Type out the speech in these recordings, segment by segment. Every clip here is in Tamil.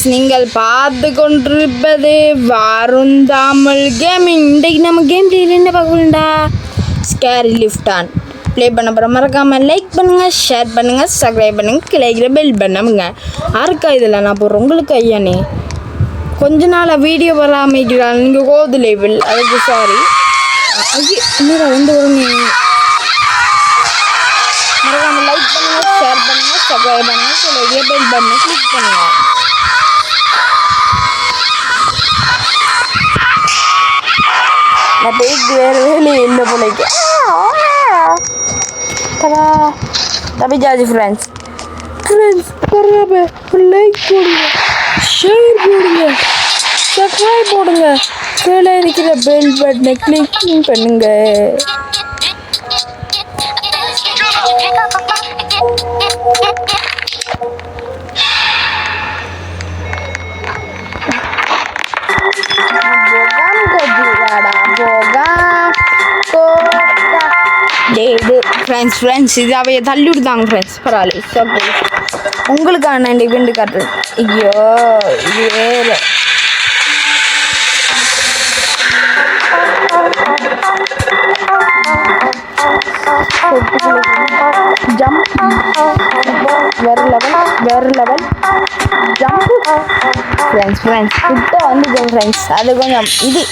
நீங்கள் பார்த்து கொண்டிருப்பது வருந்தாமல் கேமிங். இன்றைக்கு நம்ம கேம் பிளேயில் என்ன பார்க்கணும்டா, ஸ்கேரி லிஃப்ட் ஆன் ப்ளே பண்ண போகிறோம். மறக்காமல் லைக் பண்ணுங்கள், ஷேர் பண்ணுங்கள், சப்ஸ்கிரைப் பண்ணுங்கள், கிளைக்கிற பெல் பண்ணமுங்க. யாருக்கா இதில் நான் போடுறேன் உங்களுக்கு ஐயானே. கொஞ்ச நாள் வீடியோ வராமல் நீங்கள் கோது லேபிள், அதுக்கு சாரி. ஐயோ வந்து வருங்க. மறக்காமல் லைக் பண்ணுங்கள், ஷேர் பண்ணுங்கள், சப்ஸ்கிரைப் பண்ணுங்கள், கிளைக்கிற பெல் பண்ண கிளிக் பண்ணுங்கள். நான் பேருக்கு வேறு வேலையே இல்லை போலைக்கு. தப்பி ஜாஜி ஃப்ரெண்ட்ஸ் பரவாயில்ல, லைக் போடுங்க, ஷேர் போடுங்க, சப்ஸ்கிரைப் போடுங்க, கீழே இருக்கிற பெல் பட்டனை கிளிக் பண்ணுங்க. ஃப்ரெண்ட்ஸ் இது அவைய தள்ளி விடுதாங்க ஃப்ரெண்ட்ஸ். பரவாயில்ல, உங்களுக்கான இன்றைக்கு வெண்டு காட்டுறது. ஐயோ இது வேறு ஜம்ப், வேறு லெவல் ஜம்ப் ஃப்ரெண்ட்ஸ். கிட்ட வந்து ஃப்ரெண்ட்ஸ் அது கொஞ்சம் இது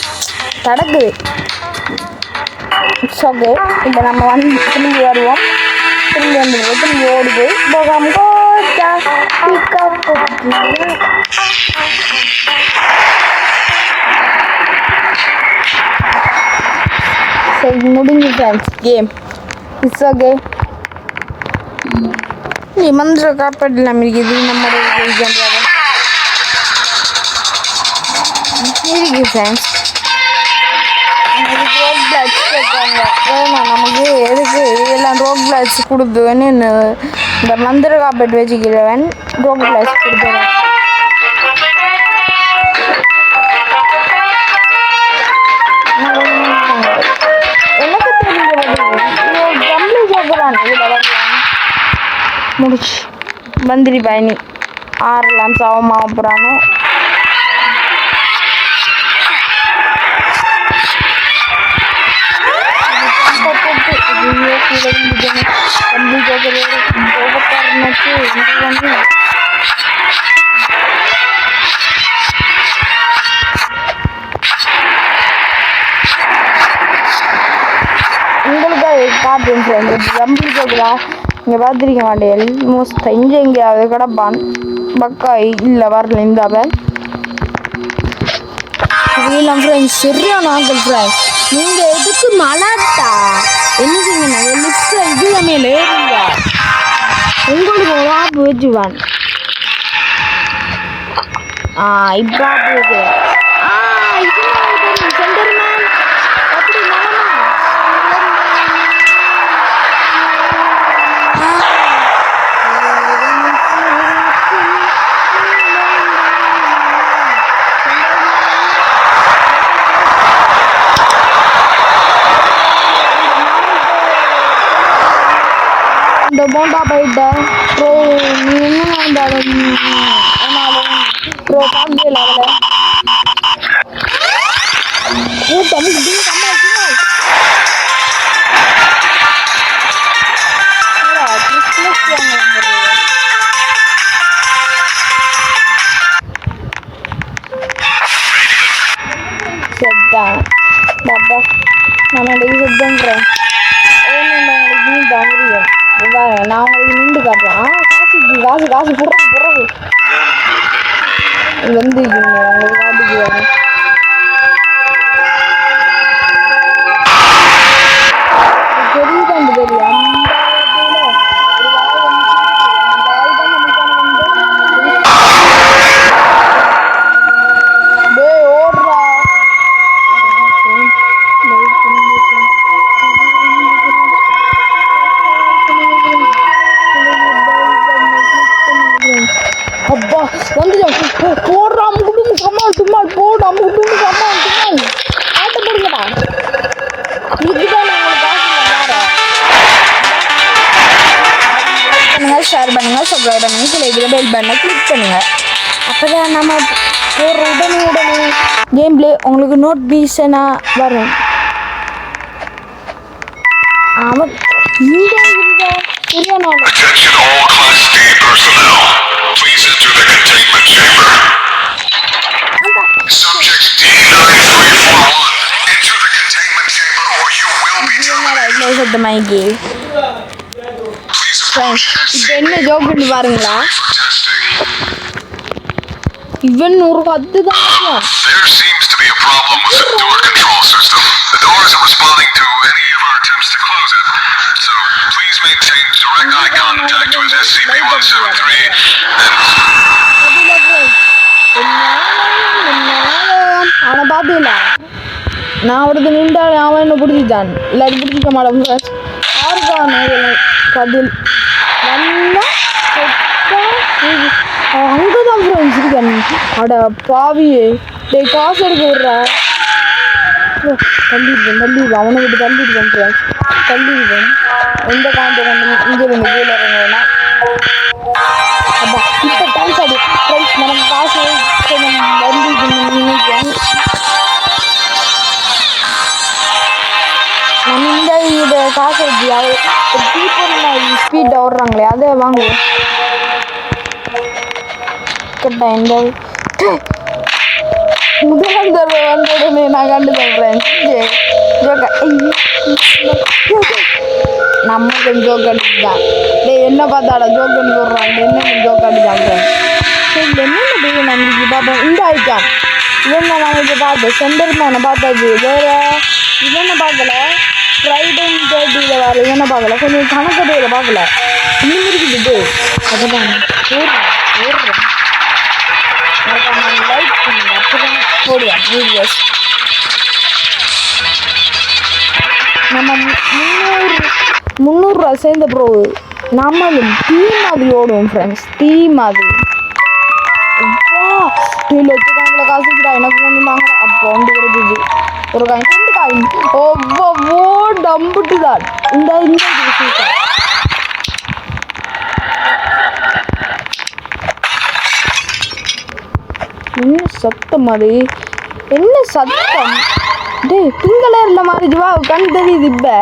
தடக்குது. It's okay. இப்போ நம்ம வந்து திரும்பி வருவோம். திரும்பி ஓடி போய் சரி முடிஞ்சு ஃப்ரெண்ட்ஸ் கேம். It's okay. மந்திர காப்பாடு இல்லாமல் இருக்குது நம்மளோட இருக்குது ஃப்ரெண்ட்ஸ். ரோக் பிளாட்ஸ் கேட்குறாங்க, வேணாம் நமக்கு எதுக்கு இதெல்லாம் ரோக் பிளாட்ஸ் கொடுத்துவேன்னு இந்த மந்திர காப்பீட்டு வச்சுக்கிறவன் ரோக் பிளாட்ஸ் கொடுத்துவேன். எனக்கு தெரியல முடிச்சு மந்திரி பயணி ஆறலாம் சாவமாக போகிறானோ. உங்களுக்கு காட்டுறேன் ஃப்ரெண்ட். ஜம்பிள் ஜோக்கலா இங்கே பார்த்துருக்க மாட்டேன். மோஸ்ட் எங்கேயாவது கிடப்பான் பக்காய் இல்லை வரல இந்த அவன் இதெல்லாம் ஃப்ரெண்ட்ஸ். சரியான ஆக்கள் ஃப்ரெண்ட்ஸ். நீங்கள் எதுக்கு மலாட்டா என்ன செய்யுங்க லிஃப்ட் இது மேல ஏறுங்க. உங்களுக்கு ஒரு ஆப்பு வச்சுவான். இப்போ ஆப்பு வைக்கிறேன். சென்டர்மேன் அப்படி இந்த போண்டா போயிட்ட ப்ரோ. நீ என்ன வந்தாலும் ஆனாலும் ப்ரோ பார்க்கல அவளை தமிழ் செத்தான் பாப்பா. நான் செட் பண்ணுறேன். உங்களுக்கு நீ தவறியும் நான் உங்களுக்கு நின்று காட்டுறேன். காசு புறவு வந்து உங்களுக்கு காட்டுக்கு தெரியுதாண்டு தெரியும். அப்பா வந்துடும் போடுறான் குடும்பம் சமாள் தும்மாள் போடாம குடும்பம் சமாள் தும்மாள் ஆட்டப்படுங்கடா. இதுதான் ஷேர் பண்ணுங்க, சப்ஸ்கிரைப் பண்ணுங்க, பெல் பட்டனை கிளிக் பண்ணுங்க. அப்போதான் நம்ம ஒரு உடனே கேம் பிளே உங்களுக்கு நோட்டிஃபிகேஷனாக வரும். அவன் இந்த பெரிய நாள் சத்தமாகி இப்போ என்ன ஜோக்குன்னு பாருங்களா, இவன் ஒரு 10 தான். There seems to be a problem with the door control system. The door isn't responding to any of our attempts to close it. So please maintain direct eye contact with SCP-173 அவனை பார்த்தீங்களா, நான் அவருக்கு நின்றால் அவன் என்ன பிடிச்சிட்டான், இல்லாட்டி பிடிச்சிக்க மாட்டேன். யாருக்கான பதில் அங்கதான் ஃப்ரெண்ட்ஸ் இருக்கேன். அட பாவியே, டே காசு எடுக்க விட்றா, தள்ளிடுவேன் அவனை விட்டு தள்ளிடுவேன் ஃப்ரெண்ட்ஸ், தள்ளிடுவேன். எந்த காலத்தை கொண்டு இங்கே வந்து கீழே இறங்குவேன்னா அப்பா இப்போ டான்ஸ் ஆடு ஃப்ரெண்ட்ஸ். நமக்கு காசு நினைக்கிறேன். நம்ம இந்த இதை காசு வச்சு ஒரு டீப்பர் ஸ்பீட்டாக ஓடுறாங்களே அதை வாங்குவோம். கரெக்டாக இந்த முதலாம் தடவை வந்த உடனே நான் கண்டுதேன் ஃப்ரெண்ட்ஸ். நம்ம கொஞ்சம் ஜோக் அடிச்சுதான் டே என்ன பார்த்தாடா ஜோக் அடி போடுறாங்க, என்ன ஜோக் அடிச்சாங்க ஃப்ரெண்ட்ஸ். என்னென்ன நம்பிக்கை பார்ப்போம். இந்த ஆயிட்டான் இவன் நான் இப்போ பார்த்தேன், சென்டர்மேனை பார்த்தாச்சு. வேறு இவனை பார்க்கல, ஃப்ரைடே 30 வர இவனை பார்க்கல, கொஞ்சம் கணக்கடையில் பார்க்கல, இன்னும் இருக்குது. அதுதான் ஓடுறேன் லைக் பண்ணுங்க, அப்போதான் போடுவேன் வீடியோஸ். நம்ம 300 ரூபா சேர்ந்த ப்ரோ நம்மளும் டீ மாதிரி ஓடுவோம் ஃப்ரெண்ட்ஸ், டீ மாதிரி. லட்சக்கணக்கில் காசுக்குடா எனக்கு ஒன்று வாங்க அப்போ ஒன்று கிடைச்சிது ஒரு காயின் 2 காயின் ஒவ்வொவ்வோ டம்புட்டு தான். இந்த என்ன சத்தம் அது, என்ன சத்தம் டே பிங்களர்ல மாதிரி வா கண் தெரியுது. இப்போ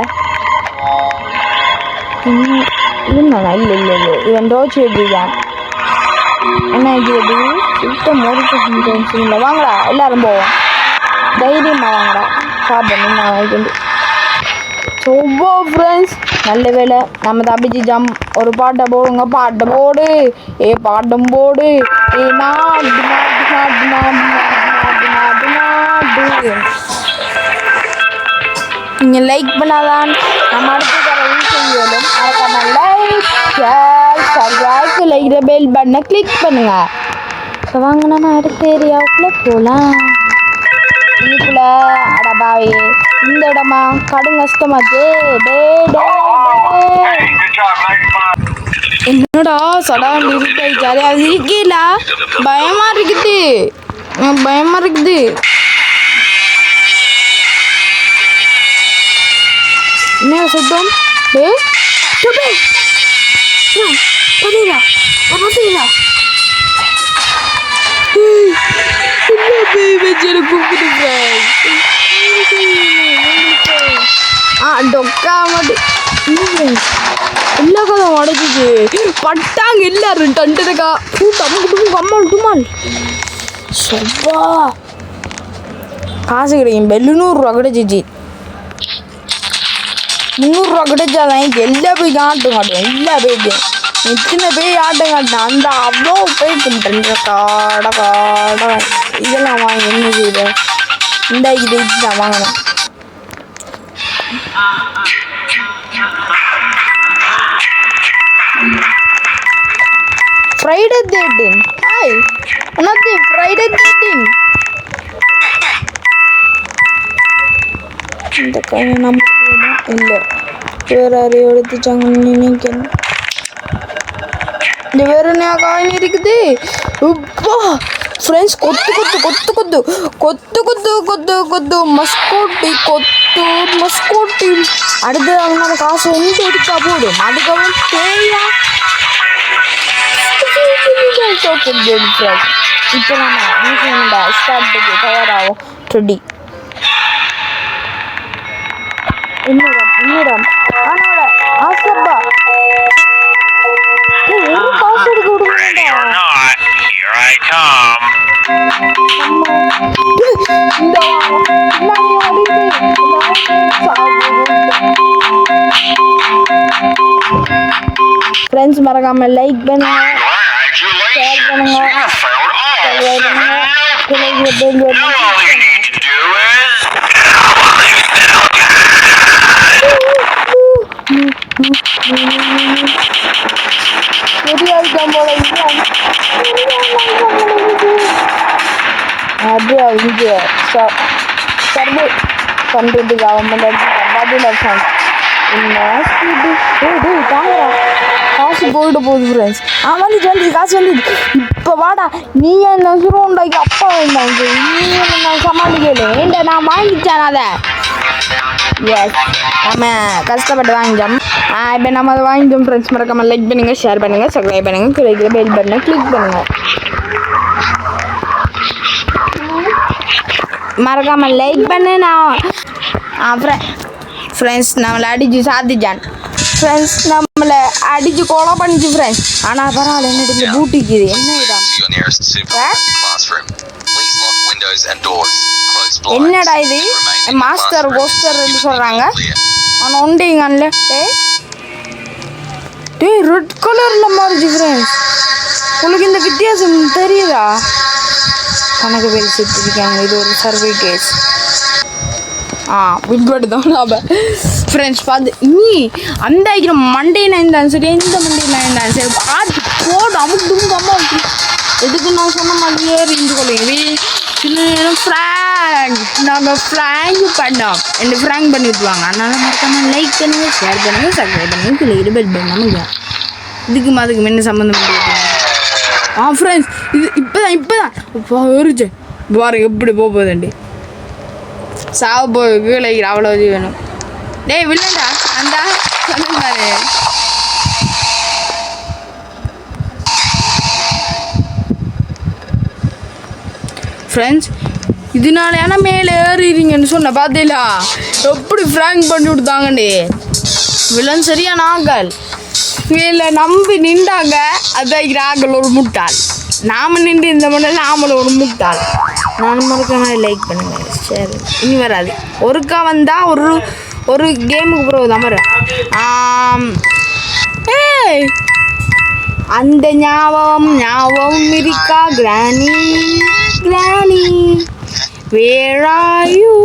இல்லைண்ணா இல்லை இவன் ரோச்சி எப்படிதான் என்ன இது சுத்தம் மோதிட்டு வாங்கடா எல்லாரும் போவோம், தைரியமாக வாங்கடா பார்ப்போம் நான் வாங்கிட்டு. ஒவ்வொரு ஃப்ரெண்ட்ஸ் நல்ல வேலை நம்ம தப்பிச்சு ஒரு பாட்டை போடுங்க, பாட்டை போடு ஏ பாட்டும் போடு ஏ நாடு நாடு நாடு நாடு நாடு நாடு நாடு. நீங்கள் லைக் பண்ணாதான் நம்ம அடுத்து தர வீடியோலும் மறக்காம like share subscribe like bell பட்டனை கிளிக் பண்ணுங்க. ஸோ வாங்க நம்ம அடுத்த ஏரியாவுக்குள்ளே போகலாம். இதுக்குள்ளே அடபாவே இந்த இடமா கடும் கஷ்டமாச்சு. என்னடா சடான் இருக்காது அது இருக்கீல பயமாக இருக்குது, பயமாக இருக்குது. என்ன சத்தம் பார்த்தீங்களா பார்த்தீங்களா டொக்கா மட்டும் எல்லா கதை உடச்சிச்சு பட்டாங்க எல்லாரும் டண்டுக்கா கம்மல் டுமால் சொப்பா காசு கிடைக்கும். 700 ரூபா கிடைச்சிச்சு, 300 ரூபா கிடைச்சாதான் எல்லா போய் ஆட்டம் காட்டுவேன். எல்லா போய்க்கும் இத்தனை போய் ஆட்டம் காட்டினேன் அந்த அவ்வளோ போய்க்கு காடை காடை இதெல்லாம் வாங்கி என்ன செய்யுது இந்த இதுதான் வாங்கினேன். Friday 13. Hi. Another Friday 13. இந்த காய் நம்ம இல்லை வேறு யாரையும் எடுத்துச்சாங்கன்னு நினைக்கிறேன். இந்த வேறு என்ன காயின் இருக்குது உப்பா ஃப்ரெண்ட்ஸ். கொத்து கொத்து கொத்து கொத்து கொத்து கொத்து கொத்து கொத்து மஸ்கோட்டி கொத்து மஸ்கோட்டி. அடுத்து அவனால காசு ஒன்று எடுத்தா போடும், அதுக்கப்புறம் தேவையா இப்போ நம்ம என்ன செய்யணும்டா ஸ்டார்ட்டுக்கு தயாராகும் ரெடி இன்னும் ஆனாட ஆசப்பா ஒரு காசு எடுக்க விடுங்க ஃப்ரெண்ட்ஸ் மறக்காம லைக் பண்ணுங்க ஷேர் பண்ணுங்க அப்படியே இங்கே சர்வே பண்ணுறதுக்கு அவன் பதில் என்ன ஸ்பீடு தாங்கடா காசு போயிட்டு போகுது ஃப்ரெண்ட்ஸ் வந்துச்சு காசு வந்துச்சு இப்போ வாடா நீ என்ன சுருண்டாக்கி அப்பா வேண்டாங்க நீ நான் சமாளிக்கல ஏண்டா நான் வாங்கிச்சேன் அதை எஸ் நம்ம கஷ்டப்பட்டு வாங்கிட்டோம் இப்போ நம்ம அதை வாங்கிட்டோம் ஃப்ரெண்ட்ஸ் மறக்காமல் லைக் பண்ணுங்கள் ஷேர் பண்ணுங்கள் சப்ஸ்கிரைப் பண்ணுங்கள் கிடைக்கிற பெல் பட்டனை கிளிக் பண்ணுங்கள் மறக்காமல் லைக் பண்ணு நான் ஃப்ரெண்ட்ஸ் நம்மளை அடித்து சாத்திச்சான் ஃப்ரெண்ட்ஸ் நம்மளை அடித்து கொலை பண்ணிச்சு ஃப்ரெண்ட்ஸ் ஆனால் பரவாயில்ல என்னட்டு இந்த பூட்டிக்குது என்ன என்னடா இது மாஸ்டர் கோஸ்டர் சொல்கிறாங்க ஆனால் உண்டிங்கல்ல டேய் ரெட் கலரில் மாறுச்சு ஃப்ரெண்ட்ஸ் உங்களுக்கு இந்த வித்தியாசம் தெரியுதா கணக்கு பேர் சுற்றிருக்காங்க இது ஒரு சர்வே கேஸ் விட்பட்டு தான் ஃப்ரெண்ட்ஸ் பார்த்து நீ அந்த ஆகிற மண்டே நான் சரி எந்த மண்டே நான் சரி பார்த்து போடு அமுக்கு அம்மா எதுக்கு நான் சொன்ன மாதிரியே இருந்து கொள்ளுங்க சில நேரம் ஃப்ராங்க் நாங்கள் ஃப்ராங்க் பண்ணோம் ரெண்டு ஃப்ராங்க் பண்ணி விட்டுருவாங்க அதனால் மறக்காமல் லைக் பண்ணுங்கள் ஷேர் பண்ணுங்கள் சப்ஸ்கிரைப் பண்ணுங்கள் கீழே பெல் பண்ணுங்க இதுக்கு அதுக்கு என்ன சம்மந்தம் பண்ணிட்டு ஃப்ரெண்ட்ஸ் இது இப்போதான் இருச்சு பாரு எப்படி போகுதுண்டி சாவ போய் கீழே அவ்வளோ இது வேணும் டேய் வில்லண்டா அந்த சொல்லுங்க ஃப்ரெண்ட்ஸ் இதனால மேலே ஏறிறீங்கன்னு சொன்ன பார்த்தீங்களா எப்படி ஃப்ராங்க் பண்ணி விடுத்தாங்கண்டி வில்லன் சரியான ஆக்கள் இல்லை நம்பி நின்றாங்க அதான் ஆக்கள் ஒரு முட்டாள் நாம் நின்று இந்த மண்டல நாமளும் ஒரு முட்டாள் நான் மறக்காம லைக் பண்ணுங்கள் சரி இனி வராது ஒருக்கா வந்தால் ஒரு கேமுக்கு பிறகு தான் வரும் அந்த ஞாபகம் இருக்கா கிராணி வேர் ஆர் யூ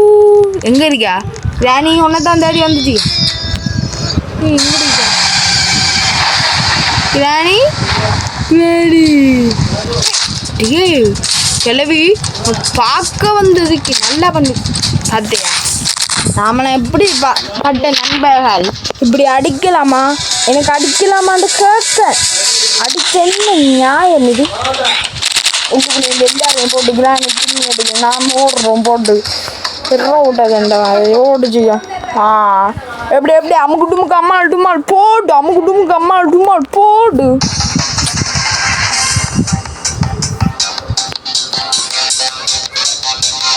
எங்கே இருக்கா கிராணி ஒன்றை தான் தேடி வந்துச்சு எங்கே இருக்கா கிராணி கிளவி பார்க்க வந்ததுக்கு நல்லா பண்ணு பார்த்தியா நாமளை எப்படி பட்ட நண்பர்கள் இப்படி அடிக்கலாமா எனக்கு அடிக்கலாமான்னு கேட்க அடிக்க என்ன நியாயம் இது உங்களுக்கு எல்லாரையும் போட்டு கிராணி பின்னி அடிக்க நாம் ஓடுறோம் போட்டு விட்டதுண்டா ஓடுச்சியா எப்படி அமுக்கு டுமுக்கு அம்மாள் டுமாள் போடு அமுக்கு டுமுக்கு அம்மாள் டுமாள் போடு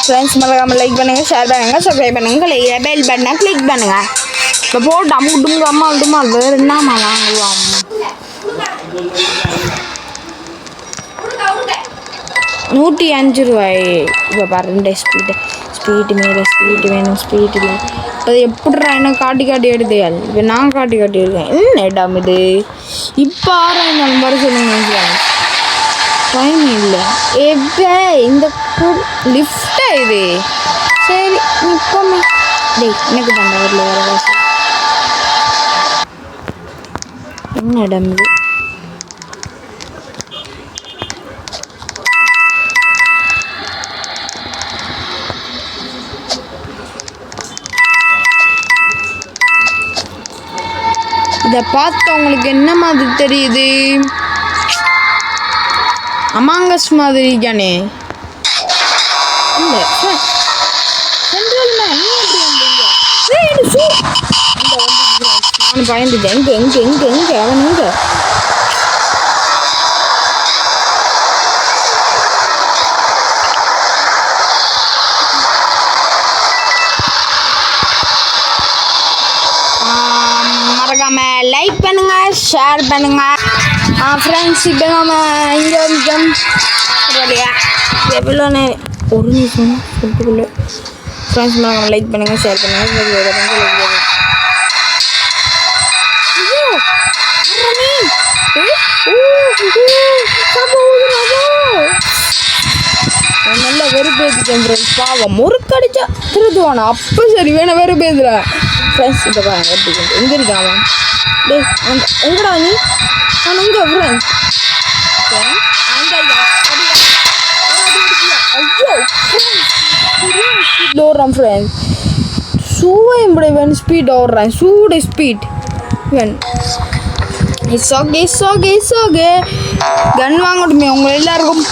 ஃப்ரெண்ட்ஸ் மறக்காமல் லைக் பண்ணுங்கள் ஷேர் பண்ணுங்கள் சப்ஸ்கிரைப் பண்ணுங்கள் பெல் பட்டனை கிளிக் பண்ணுங்கள் இப்போ போட்டு அமுக்கு டுமுக்கு அம்மாள் டுமாள் வேறு என்னம்மா வாங்குவாங்க ₹105 இப்போ பாருங்க ஸ்பீடு மேலே ஸ்பீடு வேணும் ஸ்பீடு இல்லை இப்போ எப்படிறா என்ன காட்டி எடுத்தையால் இப்போ நான் காட்டி இருக்கேன் என்ன இடம் இது இப்போ ஆறாயிரம் வர சொல்லுங்க டைம் இல்லை எப்போ இந்த லிஃப்டா இது சரி இப்போமே டேய் எனக்கு தாண்டா ஊரில் வர வாசல் என்ன இடம் இது இதை பார்த்து உங்களுக்கு என்ன மாதிரி தெரியுது அமாங்கஸ் மாதிரி தானே இல்லை நான் பயந்துட்டேன் எங்கே அவன் எங்கே லைக் பண்ணுங்க, ஷேர் பண்ணுங்க. ஃப்ரெண்ட்ஸ் இப்போ நம்ம இங்கே வந்து ஜம்ப் இல்லையா எவ்வளோ ஒரு நிமிஷம் சொல்லிட்டுக்குள்ளே ஃப்ரெண்ட்ஸ் நம்ம லைக் பண்ணுங்கள், ஷேர் பண்ணுங்கள். நல்லா வெறுப்பேற்றிட்டேன் ஃப்ரெண்ட்ஸ். பாவம் முறுக்கடிச்சா திருதுவானா அப்போ சரி வேணாம் வெறுப்பேதுல ஃப்ரெண்ட்ஸ். இப்போ பாருங்க எப்படி எங்கே இருக்கான் டே எங்கடா நீ? நான் எங்கே ஃப்ரெண்ட்ஸ் ஸ்பீட் ஓடுறான் ஃப்ரெண்ட்ஸ். சூவை இப்படி ஸ்பீட் ஓடுறான், சூடு ஸ்பீட் வேணும். இட்ஸ் ஓகே கன் வாங்கட்டுமே உங்க எல்லாருக்கும்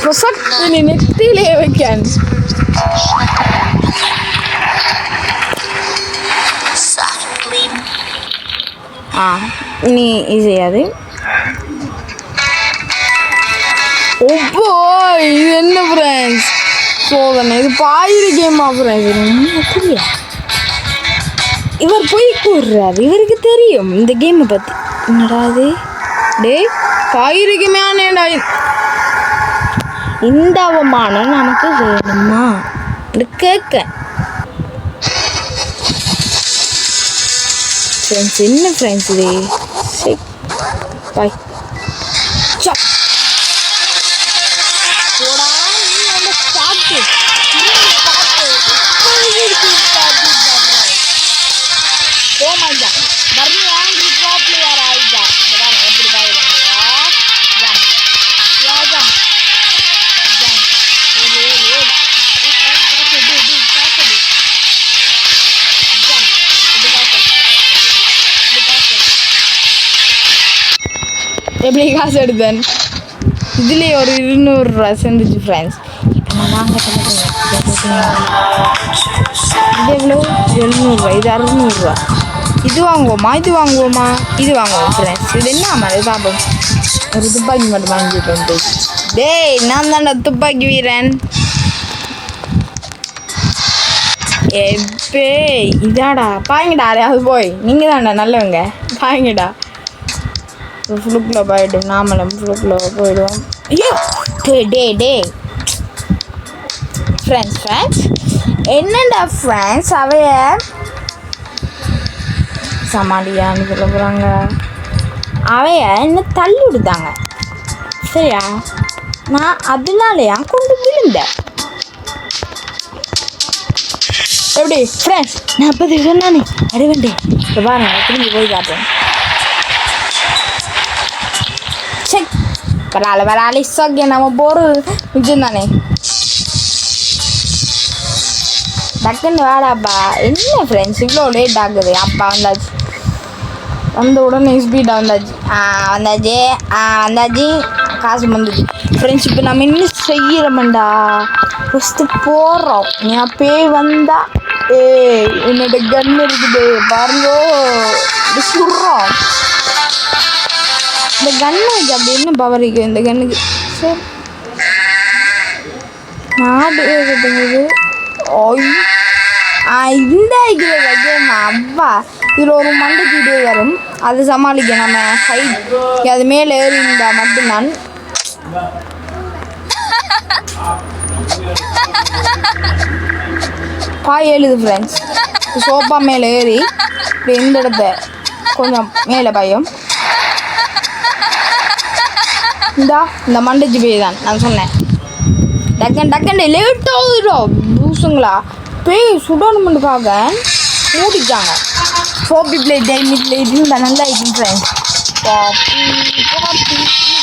பசக் நெத்திலே வைக்கேன். நீ இது செய்யாது. ஓப்போ இது என்ன ஃப்ரெண்ட்ஸ் சோதனை, இது பாயிர கேமா ஃப்ரெண்ட்ஸ். இவர் போய் கூடுறாரு, இவருக்கு தெரியும் இந்த கேமை பற்றி. என்னடா அது டே பாயிருக்குமேடா, இந்த அவமானம் நமக்கு வேணுமா கேட்க ஃப்ரெண்ட்ஸ். என்ன ஃப்ரெண்ட்ஸ் இது பாய் எப்படி காசு எடுத்தேன் இதுலேயே ஒரு 200 ரூபா சேர்ந்துச்சு ஃப்ரெண்ட்ஸ். இப்போ நான் வாங்க இது எவ்வளோ 700 இது 600 இது வாங்குவோமா இது வாங்குவோம் ஃப்ரெண்ட்ஸ். இது என்ன மாதிரி பார்ப்போம். ஒரு துப்பாக்கி மட்டும் வாங்கிட்டு டேய் நான் தான்டா துப்பாக்கி வீரன். எப்பே இதாடா பாருங்கடா யாரையாவது போய் நீங்கள் தான்டா நல்லவங்க பாருங்கடா. ஃப்ளூக்கில் போயிடும் நாமளும் ஃப்ளூக்கில் போயிடுவோம். ஐயோ டே ஃப்ரெண்ட்ஸ் என்னடா ஃப்ரெண்ட்ஸ் அவைய சமாளியான்னு சொல்ல போகிறாங்க. அவைய என்ன தள்ளி விடுதாங்க சரியா, நான் அதனாலயா கொண்டு விழுந்தேன். எப்படி ஃப்ரெண்ட்ஸ் நான் அப்போ சொன்னானே அடிவண்டே இப்போ பாருங்க திரும்பி போய் காட்டுறேன். செக் பரவாயில்ல இசோக்கே நம்ம போகிறது நிஜம் தானே. டக்குன்னு வேடாப்பா என்ன ஃப்ரெண்ட்ஸ் இவ்வளோ லேட் ஆகுது. அப்பா வந்த உடனே ஸ்பீடாக வந்தாச்சு காசு வந்துச்சு ஃப்ரெண்ட்ஸ். இப்போ நம்ம இன்னும் செய்கிறோம்டா ஃபஸ்ட்டு போடுறோம். நீ அப்பே வந்தா என்னோட கன் இருக்குது பாருங்கோ சுடுறோம். இந்த கன்னு வச்சு அப்படி என்ன பவர் இருக்குது இந்த கன்னுக்கு. சரி நாடு ஏற்றுங்குது இந்த கேம் அவ்வா இதில் ஒரு மண்டைக்கு வரும் அது சமாளிக்க நம்ம ஹைட் அது மேலே ஏறி இருந்தால் மட்டும்தான். பாய் எழுது ஃப்ரெண்ட்ஸ் சோஃபா மேலே ஏறி இப்போ இந்த இடத்த கொஞ்சம் மேலே பயம் இந்த மண்டச்சி பேய் தான் நான் சொன்னேன். டக்கன் லேட்டாக பூசுங்களா பேய் சுடணுமெண்டுக்காக மூடிட்டாங்க. சோப்பி பிளேட் டைமிட் இருந்தால் நல்லா இருக்கும் ஃப்ரெண்ட்ஸ்.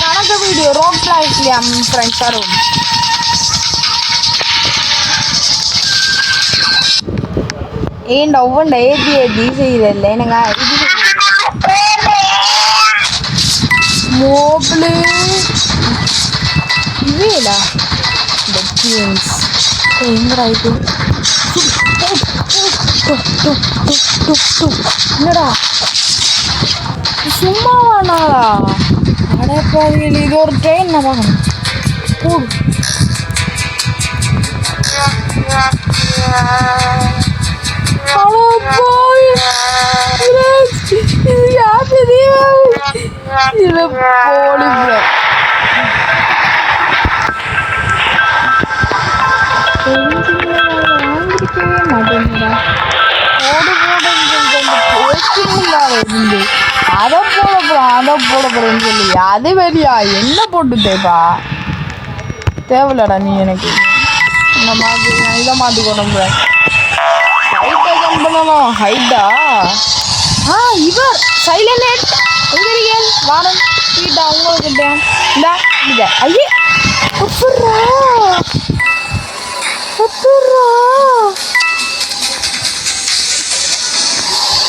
கணக்க வீடியோ ரோட் பிளாக்லையா ஃப்ரெண்ட்ஸ் தரும். ஏண்டா ஒவ்வொண்டா ஏற்றி செய்யறதில்ல என்னங்க மோபிளு இவேலா இந்த ஜீன்ஸ் எங்கடா இது என்னடா சும்மா வேணாடா அடைப்பாதிகள் இது ஒரு ட்ரெயின் நான் பார்க்கணும் கூடு. இது போலி ப்ரோ. வாங்கிக்கவே மாட்டேங்குதா? போடு இருந்து அதை போட போறேன்னு சொல்லி அது வெளியா என்ன போட்டு தேப்பா தேவையில்லடா நீ எனக்கு இந்த மாதிரி நான் இதை மாற்றி கொண்டு ஹைட்டா ஜம்ப் பண்ணணும். ஹைட்டா இவர் சைலண்ட் எங்க இருக்கேன் வாரம் ஸ்வீட்டா உங்களுக்கு இந்தா இதை ஐயே அப்புறா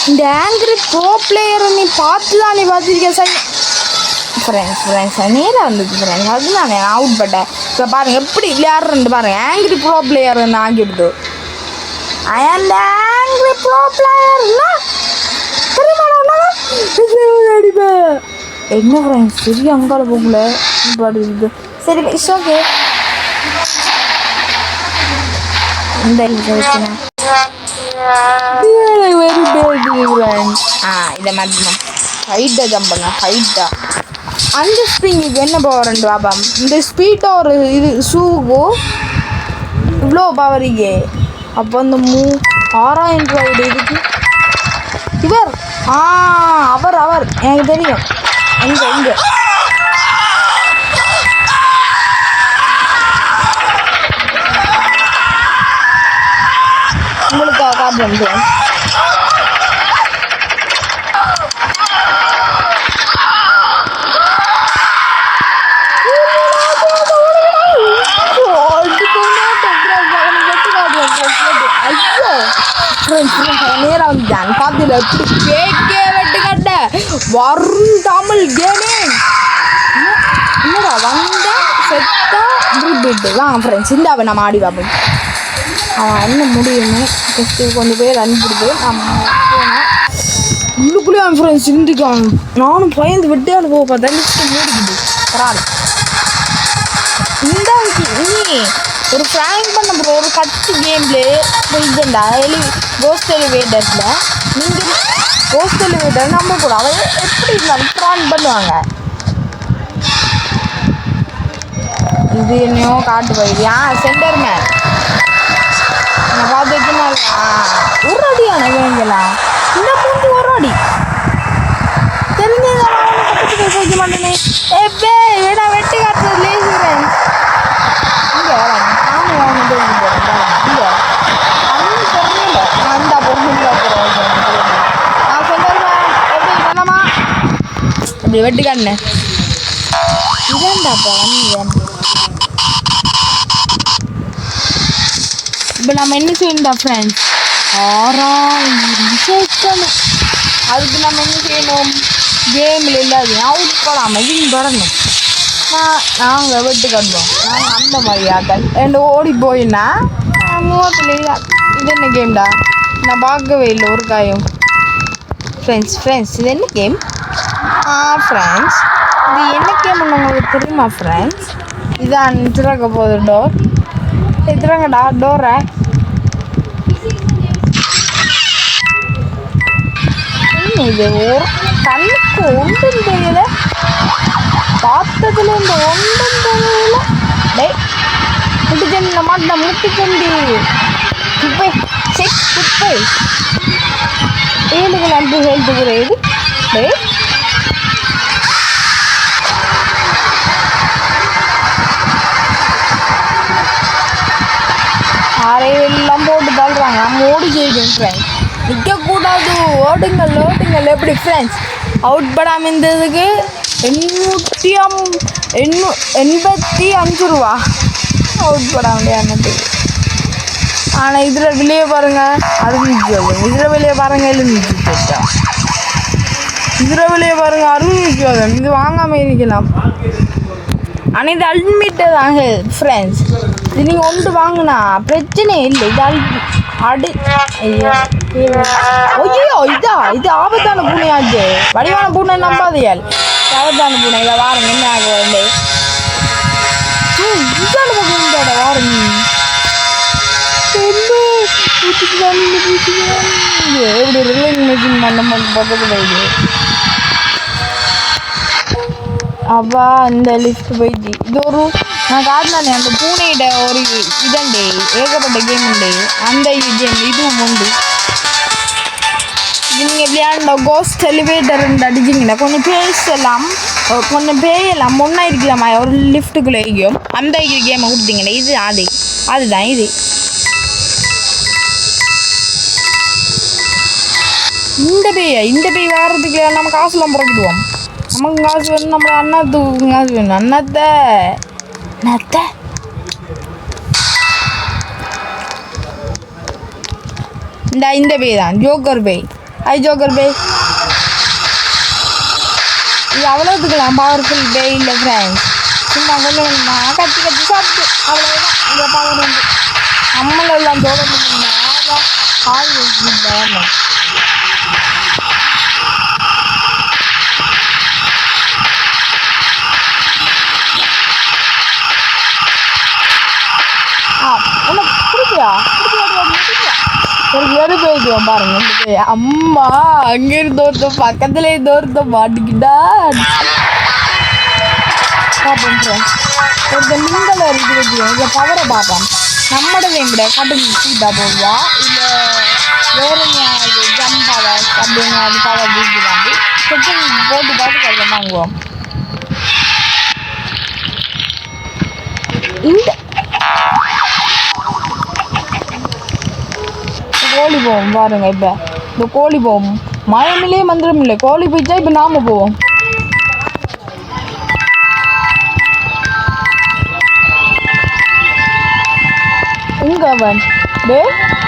இந்த ஆங்கிரி ப்ரோ பிளேயரை நீ பார்த்துதான் நீ பார்த்துருக்க சார் ஃப்ரெண்ட்ஸ் நேராக வந்துச்சு ஃப்ரெண்ட்ஸ் அதுதான் நான் அவுட் பட்டேன். இப்போ பாருங்கள் எப்படி விளையாடுறேன் பாருங்கள். ஆங்கிரி ப்ரோ பிளேயர் ஆகிடுது. ஐ ஆம் த ஆங்கிரி ப்ரோ பிளேயர்னா அடிப்பேன். என்ன ஃப்ரெண்ட்ஸ் சரி அங்கால போகல பாடு சரி இட்ஸ் ஓகே. இந்த இதை மாற்றணும். ஹைட்டா ஜம்ப் பண்ண ஹைட்டா அந்த ஸ்ப்ரிங்குக்கு என்ன பவர் பாபா? இந்த ஸ்பீட்டோ ஒரு இது ஷூவோ இவ்வளோ பவரிங்கே. அப்போ அந்த 6000 ரூபாய் இருக்கு. இவர் அவர் எனக்கு தெரியும். எங்க உங்களுக்காக காட்டுறேன். நேரம் வந்துட்டான் பார்த்துல எப்படி கேக்கே வெட்டு கட்ட வரும் தமிழ் கேமிங். என்னடா வந்தா செத்தா ட்ரிபிட்டு வாங்க ஃப்ரெண்ட்ஸ் இந்தாவை நம்ம ஆடி பார்ப்போம். அவன் என்ன முடியுமோ ஃபஸ்ட்டு கொஞ்சம் பேர் அனுப்பிடுது. நம்ம போனோம் உள்ளுக்குள்ளேயே அவன் ஃப்ரெண்ட்ஸ் இருந்துக்கான். நானும் பயந்து விட்டு போக பார்த்தா லிஸ்ட்டு மூடிக்குது. பரவாயில்ல இந்த நீ ஒரு ஃப்ராங்க் பண்ண ப்ரோ ஒரு 10 கேம்ல இதுண்டா கோஸ்ட் எலிவேட்டர்ஸில் நீங்கள் கோஸ்ட் எலிவேட்டர் நம்ப கூட அவங்க எப்படி இருந்தாலும் ஃப்ராங்க் பண்ணுவாங்க. இது என்னையோ காட்டு போயிடுயா சென்டர் மேன் நான் பார்த்துச்சுன்னா ஒரு அடியான வேங்கலாம் இந்த மூன்று ஒரு அடி தெரிஞ்சதான் வைக்க மாட்டேனே எப்பே விட வெட்டி காட்டுறது லேசுகிறேன். இங்கே நானும் இங்கே அண்ணன் தெரியல நான் இந்த பொருள் நான் சென்டர் மேன் எப்படி பண்ணமா அப்படி வெட்டி காட்டினேன். இதான்டாப்பா வந்து இப்போ நம்ம என்ன செய்யணும்டா ஃப்ரெண்ட்ஸ் 6000 சேர்க்கணும். அதுக்கு நம்ம என்ன செய்யணும் கேமில் இல்லாது அவுட் போடாமல் இது தொடரணும். நாங்கள் வெட்டு கட்டுவோம். நாங்கள் அந்த மாதிரி ஆட்கள் ரெண்டு ஓடி போயின்னா மூவத்தில் இது என்ன கேம்டா நான் பார்க்கவே இல்லை ஒரு காயம். ஃப்ரெண்ட்ஸ் இது என்ன கேம்? ஃப்ரெண்ட்ஸ் இது என்ன கேம்னு உங்களுக்கு தெரியுமா ஃப்ரெண்ட்ஸ்? இதான் திறக்க போகுது டோர். திறங்கடா டோரை. இது ஒரு கண்ணுக்கு ஒன்றும் தெரியல பார்த்ததுல இந்த ஒன்றும் தெரியல. டே முட்டுச்சண்டி மாட்டின முட்டுச்சண்டி குப்பை செக் குப்பை 7 நன்றி ஹெல்த்துக்குறது. டே எல்லாம் போட்டு தள்ளுறாங்க. நம்ம ஓடி ஜெயிக்கணும் ஃப்ரெண்ட்ஸ் நிற்கக்கூடாது. ஓடுங்கள் எப்படி ஃப்ரெண்ட்ஸ் அவுட் படாமல் இருந்ததுக்கு 885 ரூபா அவுட் பட முடியாது. ஆனால் இதில் வெளியே பாருங்கள் 600. இதில் வெளியே பாருங்கள் 700. இதில் வெளியே பாருங்கள் 600. இது வாங்காமல் இருக்கலாம். ஆனால் இது அல்மிட்டு தாங்க ஃப்ரெண்ட்ஸ். இது நீங்கள் ஒன்று வாங்கினா பிரச்சனை இல்லை. இது ஐயோ இது ஆபத்தான பூனையாச்சு. வடிவான பூனை நம்பாதையால் ஆபத்தான பூனை. இதை வாருங்க என்ன ஆக வேண்டே இதான பக்கம் வாருங்க எப்படி ரிலைங் மிஷின் பண்ண பக்கத்தில் இது அவா இந்த லிஃப்ட் போயிடுச்சு. இது ஒரு நான் காட்டினானே அந்த பூனையிட ஒரு இதண்டே ஏகப்பட்ட கேம் உண்டு. அந்த கேம் இதுவும் உண்டு. இது நீங்கள் எப்படியாண்டா கோஸ்ட் எலிவேட்டர் அடிச்சிங்கன்னா கொஞ்சம் பேயெல்லாம் ஒன்றா இருக்கலாமா ஒரு லிஃப்ட்டுக்குள்ளே இருக்கும். அந்த கேமை கொடுத்தீங்கன்னா இது அதுதான் இது. இந்த பேய் வர்றதுக்கு நம்ம காசுலாம் புறக்கிடுவோம். நமக்கு காசு வேணும், நம்ம அண்ணாத்துக்கு காசு வேணும். அண்ணாத்தை இந்த பேய் தான் ஜோக்கர் பேய். ஜோக்கர் பேய் இது அவ்வளோத்துக்கலாம் பவர்ஃபுல் பேய் இல்லை ஃப்ரெண்ட்ஸ். சும்மா கொஞ்சம் கத்தி சாப்பிட்டு அவ்வளோதான். இந்த பவர் வந்து நம்மளெல்லாம் தொடர்ந்து ஆள் வரணும். உனக்கு பிடிச்சியா ஒரு ஏழு போயிடுவோம் பாருங்க. அம்மா அங்கிருந்து ஒருத்தம் பக்கத்துல இருந்து ஒருத்தம் மாட்டிக்கிட்டா பார்ப்போம். ஒருத்தர் மிங்கல் இருக்குது இதில் பவரை பார்ப்போம். நம்மளதே விட கட்டு சீட்டா போகுதா இல்லை வேறு ஜம்ப் பவர் அப்படின்னு அது பவர் வீட்டுலாண்டு செட்டிங் போட்டு பார்த்து கொஞ்சம் வாங்குவோம். இந்த கோழி போவோம் பாருங்க. இப்போ இந்த கோழி போவோம். மயமில்லையே மந்திரம் இல்லை. கோழி போயிட்டா இப்போ நாம போவோம். இங்க அவன் டே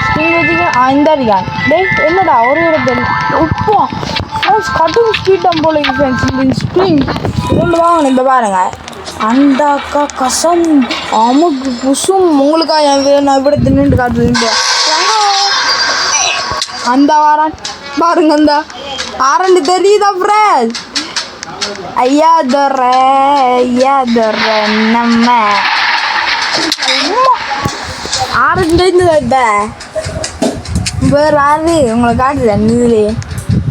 ஸ்டிங் வச்சுக்க இந்த இருக்கான். டே என்னடா ஒரு இடத்துல உப்பா ஃப்ரெண்ட்ஸ் கட்டும் ஸ்பீட்டம் போல ஃப்ரெண்ட்ஸ். இந்த ஸ்ப்ரிங் ரெண்டு வாங்கணும். இப்போ பாருங்க அந்த அக்கா கசம் அமுக்கு புசும் உங்களுக்காக நான் விட தின்னு காட்டுறேன். அந்த வாரான் பாருங்க. அந்த ஆரண்டு தெரியுதா ஃப்ரெண்ட்? ஐயா தோற நம்ம ஆரண்டு வேறு ஆறு உங்களை காட்டுறேன்.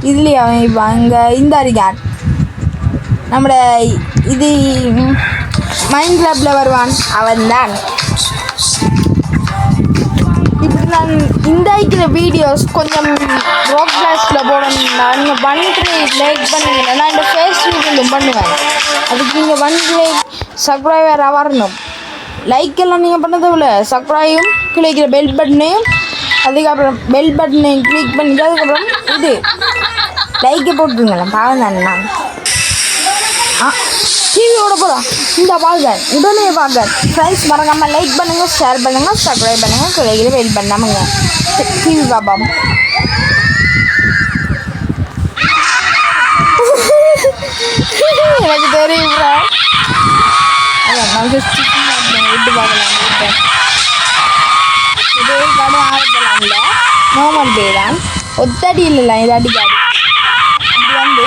இதுலேயே அவன் இப்போ அங்கே இந்த இருக்கான். நம்மளோட இது மைண்ட் கிளப்பில் வருவான் அவன் தான். இப்படி நான் இந்த இருக்கிற வீடியோஸ் கொஞ்சம் ராக் கிளாஸில் போடணும்னா நீங்கள் பண்ணிட்டு லைக் பண்ணுங்க. நான் இந்த ஃபேஸ்புக்கிலும் பண்ணுவேன். அதுக்கு நீங்கள் வந்து சப்ஸ்கிரைபராக வரணும். லைக் எல்லாம் நீங்கள் பண்ணதில்ல. சப்ஸ்கிரைபும் கிளிக்கிற பெல் பட்டனையும் அதுக்கப்புறம் பெல் பட்டனையும் கிளிக் பண்ணிட்டு அதுக்கப்புறம் இது லைக்கை போட்டுருங்களா பாவம் தானே. நான் டிவியோட போகிறோம் இந்த பார்க்க உடனே பார்க்க ஃப்ரெண்ட்ஸ் மறக்காமல் லைக் பண்ணுங்கள், ஷேர் பண்ணுங்கள், சப்ஸ்கிரைப் பண்ணுங்கள், கிளைகளை வெயிட் பண்ணாமங்க டிவி பார்ப்போம். எனக்கு தெரியும் அதான் நான் விட்டு பார்க்கலாம். இதே கடை ஆரம்பிக்கலாம்ல நோமல் பே தான் ஒத்தடி இல்லைல்ல இது அடிக்காது. இப்படி வந்து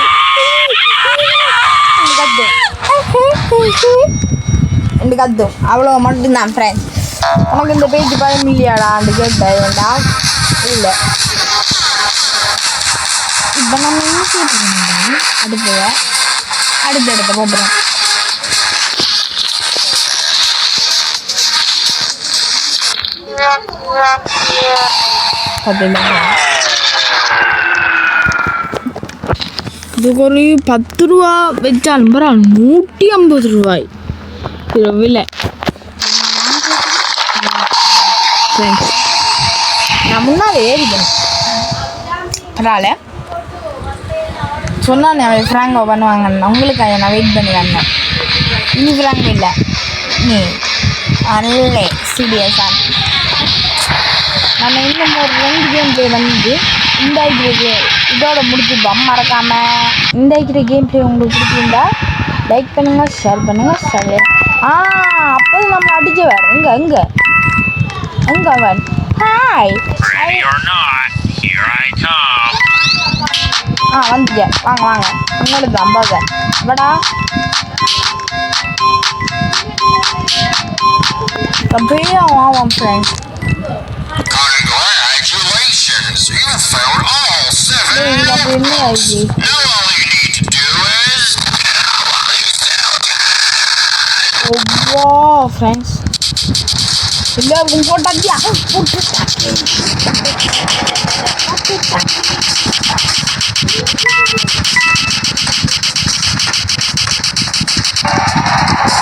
ரெண்டு கத்தும் அவ்வளோ மட்டும்தான் ஃப்ரெண்ட்ஸ். உனக்கு இந்த பேஜ் பயம் இல்லையாடான்னு கேட்டேன். வேண்டாம் இல்லை. இப்போ நம்ம என்ன அடுத்த போட்டுறோம். இதுக்கு ஒரு 10 ரூபா வச்சாலும் பரவாயில்ல. 150 ரூபாய் விலை. நான் முன்னாடி ஏறிக்கணும் பரவாயில்ல. சொன்னானே அவன் ஃப்ராங்கோ பண்ணுவாங்கன்னு உங்களுக்கு அதை நான் வெயிட் பண்ணி வந்தேன். இனி ஃப்ராங்கோ இல்லை நீ அல்லே சீரியஸாக. நம்ம இன்னும் ஒரு 2 கேம் ப்ளே வந்து இந்த இதோட முடிச்சுப்போம். மறக்காமல் இந்த கேம் ப்ளே உங்களுக்கு பிடிச்சிருந்தா லைக் பண்ணுங்கள், ஷேர் பண்ணுங்கள். சரி அப்போ நம்ம அடிச்சு வேறு எங்கே அவன் ஹாய் வந்துட்டேன். வாங்க உங்களுக்கு தான் பாங்க வடா அப்படியே ஆமாம் friends. Congratulations! You found all 7 emeralds. Now all you need to do is ஓ ஃப்ரெண்ட்ஸ் இல்லை அப்படின்னு போட்டாச்சியா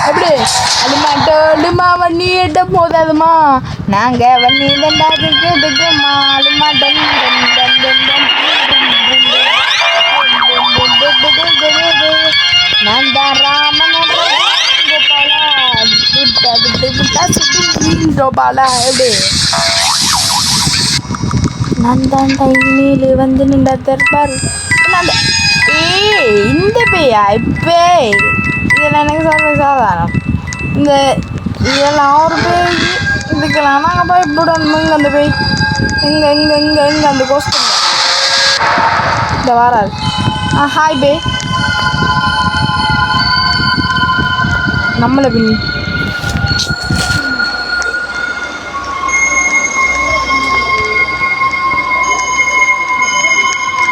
எப்படி அலுமாட்டோடுமா வண்ணி எட்ட போதாதுமா நாங்கள் வண்ணி ரெண்டாதுக்குமா அலுமாட்டம் நான் தான் ராமன் கோபாலா எப்படி நான் தான் டைமில் வந்து நின்ற தருப்பார் இந்த பேயா இப்போ இதெல்லாம் எனக்கு சாதாரணம் இந்த இதெல்லாம் ஒரு பேய் இதுக்கெல்லாம் நாங்கள் பயப்படணும் இங்கே அந்த பேய் இங்கே அந்த கோஸ்டம் இந்த வராது ஹாய் பே நம்மளை பின்னி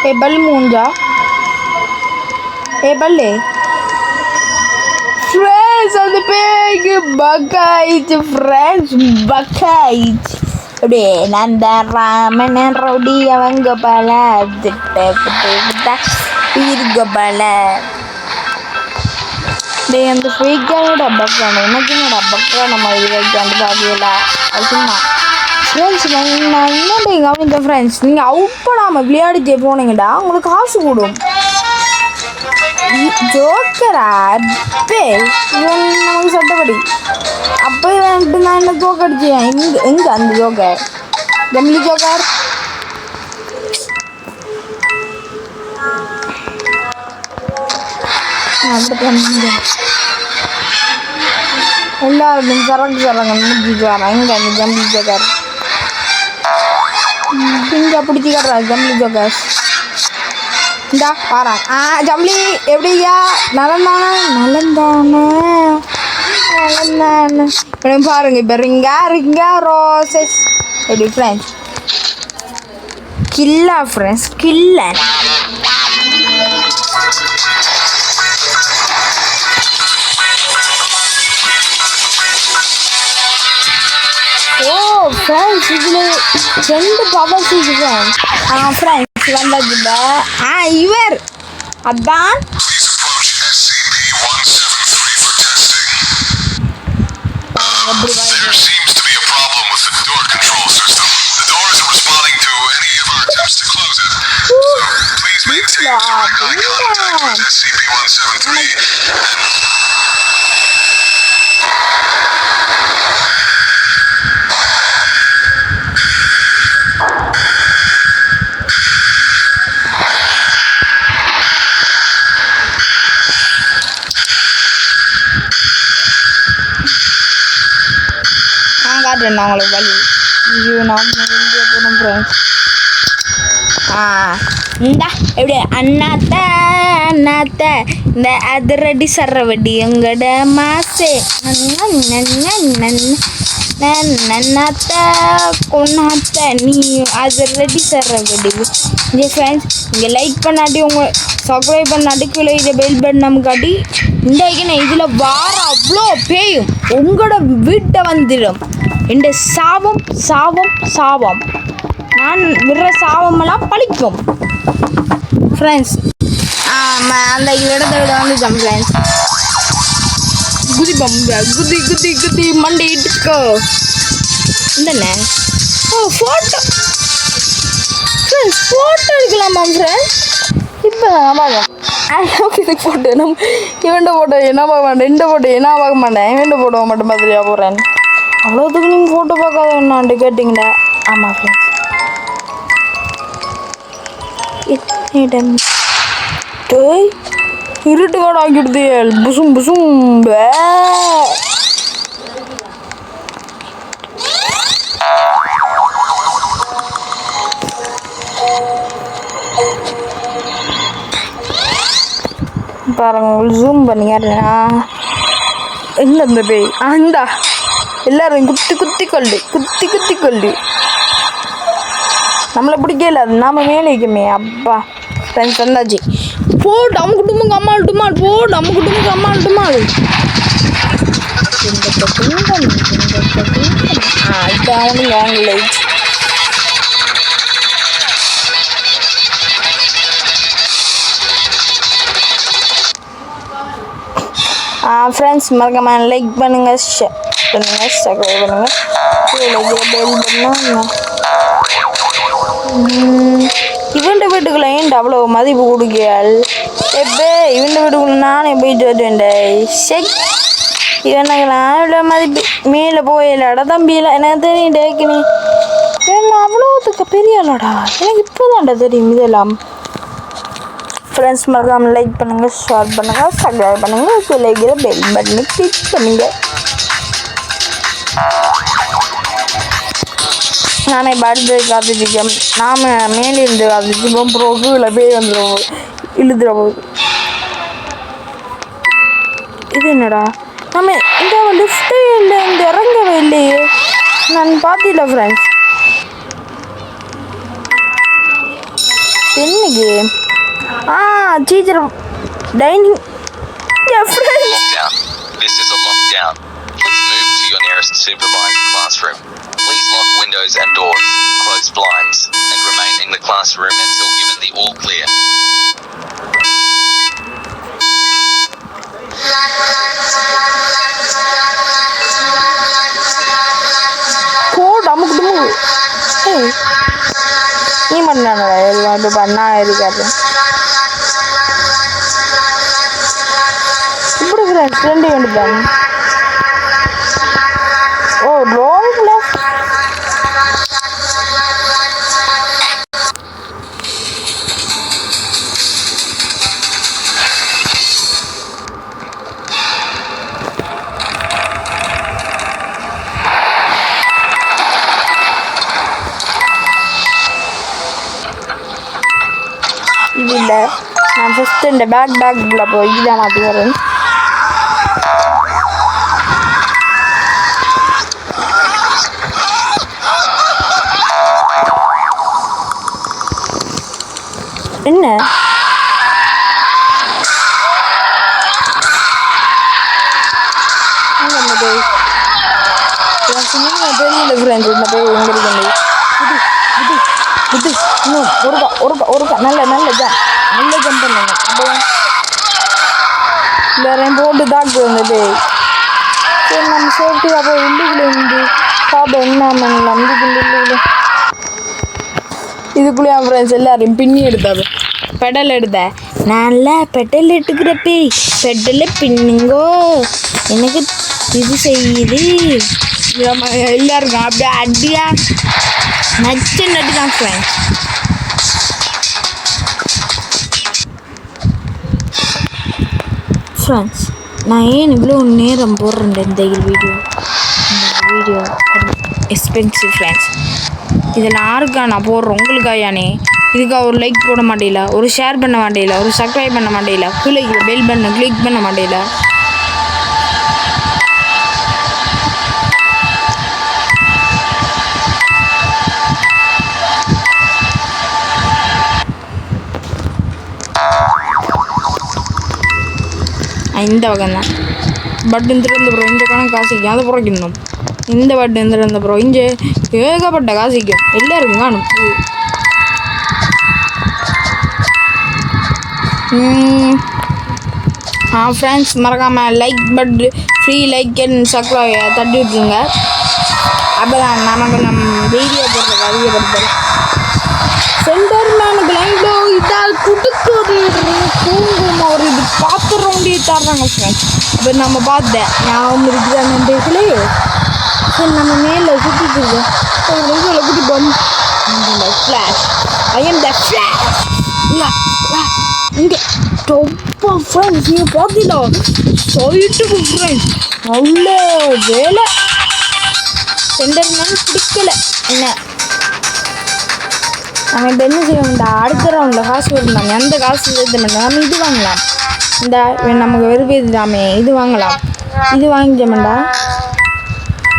ए बल मूंजा ए बल्ले friends on the big bucket friends bucket டே நந்தா ராமன் ரவுடி அவங்க பல கோபால டே அந்த ஃப்ரீக்கானோட பக்கான எனக்கு என்னோட பக்கான மாதிரி வைக்காண்டு பாதியில அது சும்மா ஃப்ரெண்ட்ஸ் நான் என்னடா கவனித்த ஃப்ரெண்ட்ஸ் நீங்கள் அவுட் பண்ணாமல் விளையாடிட்டே போனீங்கடா உங்களுக்கு காசு கூடும் ஜோக்கரா அப்பே இவன் நமக்கு சட்டப்படி அப்போ இவன்ட்டு நான் என்ன ஜோக்கடிச்சேன் எங்கே அந்த ஜோக்கர் ஜம்லி ஜோக்கர் எல்லாருக்கும் சரக்கு முடிச்சுட்டு வரேன் எங்கே அந்த ஜம்லி ஜோக்கர் இங்கே பிடிச்சிக்கிறா ஜம்லி ஜோக்கர் இந்தா வரேன் ஜம்லி எப்படியா நலந்தானே இப்போ பாருங்க இப்போ ரிங்கா ரோசஸ் எப்படி ஃப்ரெண்ட்ஸ் கில்லா ஃப்ரெண்ட்ஸ் கில்ல ஓ ஃப்ரெண்ட்ஸ் இதில் 2 பவர்ஸ் இது ஃப்ரெண்ட்ஸ் ஃப்ரெண்ட்ஸ் வந்ததில்ல இவர் அதான் There seems to be a problem with the door control system. The door isn't responding to any of our attempts to close it. So please maintain direct eye contact with SCP-173 காட்டுறேன் உங்களுக்கு வழி ஐயோ நான் இந்தியா போகணும் ஃப்ரெண்ட்ஸ் இந்தா எப்படி அண்ணாத்த இந்த அதிரடி சரவடி எங்கட மாசே நன்னாத்த கொண்டாத்த நீ அதிரடி சரவடி இங்கே ஃப்ரெண்ட்ஸ் இங்கே லைக் பண்ணாட்டி உங்கள் சப்ஸ்கிரைப் பண்ணாட்டி கீழே இதை பெல் பட்டன் காட்டி இன்றைக்கு நான் இதில் வார அவ்வளோ பேயும் உங்களோட வீட்டை வந்துடும் என்ற சாபம் நான் விடுற சாபமெல்லாம் பழிக்கும் ஃப்ரெண்ட்ஸ் அந்த இடத்த விட வந்துட்டோம் ஃப்ரெண்ட்ஸ் குதி மண்டை இட்டுக்கோ இல்லைண்ணே ஃபோட்டோ ஃப்ரெண்ட்ஸ் ஃபோட்டோ எடுக்கலாமா ஃப்ரெண்ட்ஸ் இப்போ நான் பார்க்கலாம் இதுக்கு ஃபோட்டோ இவன்ட ஃபோட்டோ என்ன பார்க்க மாட்டேன் இந்த ஃபோட்டோ என்ன பார்க்க மாட்டேன் இவன்ட ஃபோட்டோ மட்டும் மாதிரியா போகிறேன் அவ்வளோத்துக்கு நீங்கள் ஃபோட்டோ பார்க்காத என்னான்ட்டு கேட்டிங்களா ஆமாம் ஃப்ரெண்ட்ஸ் என்னிடம் இருட்டு காடு ஆக்கிடுது புசும் பாருங்க ஜூம் பண்ணிங்க இல்லை இந்த பேய் இந்தா எல்லாரும் குத்தி கொள்ளு நம்மளை பிடிக்கல அது நாம மேலே வைக்கமே அப்பா ஃப்ரெண்ட்ஸ் வந்தாச்சு போ நம்ம குடும்பம் அம்மாட்டுமாள் down long legs. Friends, மறக்காம லைக் பண்ணுங்க, ஷேர் பண்ணுங்க, சப்ஸ்கிரைப் பண்ணுங்க. இவன்ட வீட்டுக்குள்ள ஏன் அவ்வளோ மதிப்பு கொடுக்கிறாள்? எப்பே இவன்ட வீட்டுக்குள்ள நானே போயிட்டு வருவேன். செக் இவனுக்கெல்லாம் இவ்வளோ மதிப்பு மேலே போயிடலாடா தம்பியில் எனக்கு தெரியும் டேக்கினி இவன் அவ்வளோத்துக்கு பெரிய ஆளாடா. எனக்கு இப்போதான்டா தெரியும் இதெல்லாம். ஃப்ரெண்ட்ஸ் மறக்காமல் லைக் பண்ணுங்கள், ஷேர் பண்ணுங்கள், சப்ஸ்கிரைப் பண்ணுங்கள், கீழே பெல் பட்டனை கிளிக் பண்ணுங்கள். நானே படுத்து காத்துச்சிக்கேன். நாம் மேலே இருந்து காத்துச்சிப்போம். அப்புறம் கீழே போய் வந்துடுவோம், இழுத்துட போகுது. இது என்னடா நம்ம இந்த லிஃப்ட்டே இல்லை, இந்த இறங்கவே இல்லையே. நான் பார்த்தில்ல ஃப்ரெண்ட்ஸ். என்னைக்கு teacher dining. Yeah, friends. Lockdown. This is a lockdown. Please move to your nearest supervised classroom. Please lock windows and doors, close blinds, and remain in the classroom until given the all clear. Hey. Ni mana nak ada banana ini kan? Ibu friends, ரெண்டு வேண்டுதான். Oh, wrong left. இல்ல நான் ஃபர்ஸ்ட் இந்த பேக்குள்ள போய் இதான் மாற்றி வரேன். என்ன தெரியல ஃப்ரெண்ட்ஸ். இந்த போய் எங்க இருக்கு இன்னும் ஒருக்கா நல்ல ஜம்ப் பண்ணுங்க. அப்புறம் வேறையும் போட்டு தாக்கு வந்துட்டு சரி நம்ம சேஃப்டியாக போய் உள்ளுக்குள்ளே இருந்து பாப்போம் என்ன பண்ணலாம். இதுக்குள்ளே என் ஃப்ரெண்ட்ஸ் எல்லாரையும் பின்னி எடுத்தாங்க. பெடல் எடுத்த நல்லா பெடல் எடுக்கிறப்பே பெடலை பின்னுங்கோ எனக்கு இது செய்யுது எல்லாருக்கும் அப்படியே அடியா நச்சு நட்டு தான் ஃப்ரெண்ட்ஸ். ஃப்ரெண்ட்ஸ் நான் ஏன் இவ்வளோ நேரம் போடுறேன் இந்த வீடியோ எக்ஸ்பென்சிவ் ஃப்ரெண்ட்ஸ். இதில் யாருக்கா நான் போடுறேன்? உங்களுக்காயானே. இதுக்காக ஒரு லைக் போட மாட்டேல, ஒரு ஷேர் பண்ண மாட்டேல, ஒரு சப்ஸ்கிரைப் பண்ண மாட்டேல, கீழே பெல் பட்டனை கிளிக் பண்ண மாட்டேல. இந்த வகை தான் பட்டன் திறந்த அப்புறம் இந்த கணக்கு காசிக்கும் அதை புறக்கணும். இந்த பட்டன் திறந்த அப்புறம் இங்கே ஏகப்பட்ட காசிக்கும் எல்லாருக்கும் காணும். ஃப்ரெண்ட்ஸ் மறக்காமல் லைக் பட்டு ஃப்ரீ லைக் அண்ட் சப்ஸ்கிரைப் தட்டி விட்டுருங்க. அப்போ தான் நமக்கு வீடியோ போடுறது அதிகப்படுத்தலாம். சென்டர்மேனுக்கு லைன்லோ இதால் குடுக்குது தூங்கும் ஒரு இது பாத்திரம் தர்றாங்க ஃப்ரெண்ட்ஸ். அப்போ நம்ம பார்த்தேன் ஞாபகம் இருக்குதா நம்பிக்கையிலே. சரி நம்ம மேலே சுற்றிட்டு இருக்கோம் இதில் குட்டி பம் ஃப்ளாஷ் ஐஎம் த ஃப்ளாஷ். இங்கே ரொம்ப ஃப்ரெண்ட்ஸ் நீங்கள் பார்த்தீங்களா சொல்லிட்டு ஃப்ரெண்ட்ஸ் நல்ல வேலை. சென்டர்மேன் பிடிக்கல என்ன நம்ம இப்போ என்ன செய்வோம்டா அடுத்த ரவுண்டில் காசு வருந்தாமே அந்த காசு சேர்த்து மாட்டோம். நம்ம இது வாங்கலாம். இந்த நமக்கு வெறுப்பேதாமே இது வாங்கலாம். இது வாங்கிட்டோம்டா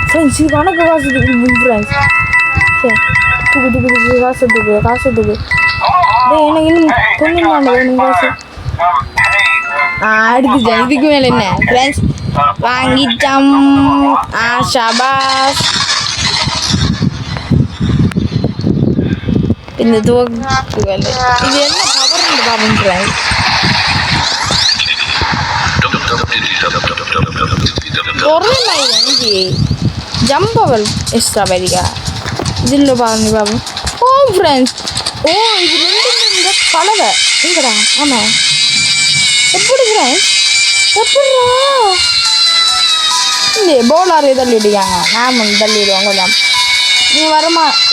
ஃப்ரெண்ட்ஸ். இது கணக்கு காசு தூக்கு ஃப்ரெண்ட்ஸ். சரி தூக்கு காசு தூக்கு. எனக்கு இன்னும் கொஞ்சம் வேணும் காசு. அடிச்சுட்டேன். இதுக்கு மேலே என்ன ஃப்ரெண்ட்ஸ் வாங்கிட்டோம். ஷபாஸ். இந்த துவக்குகள் இது என்ன பவர் பாருங்க. ஜம்ப் பவர் எக்ஸ்ட்ரா பதிகா இதில் பாருங்க பாபு. ஓ ஃப்ரெண்ட்ஸ், ஓ இது ரெண்டு கலவை இங்கடா. ஆமாம், எப்படி ஃப்ரெண்ட்ஸ் எப்படா இந்த போலாரே தள்ளிவிடுவாங்க. நான் தள்ளிவிடுவாங்க கொஞ்சம். நீ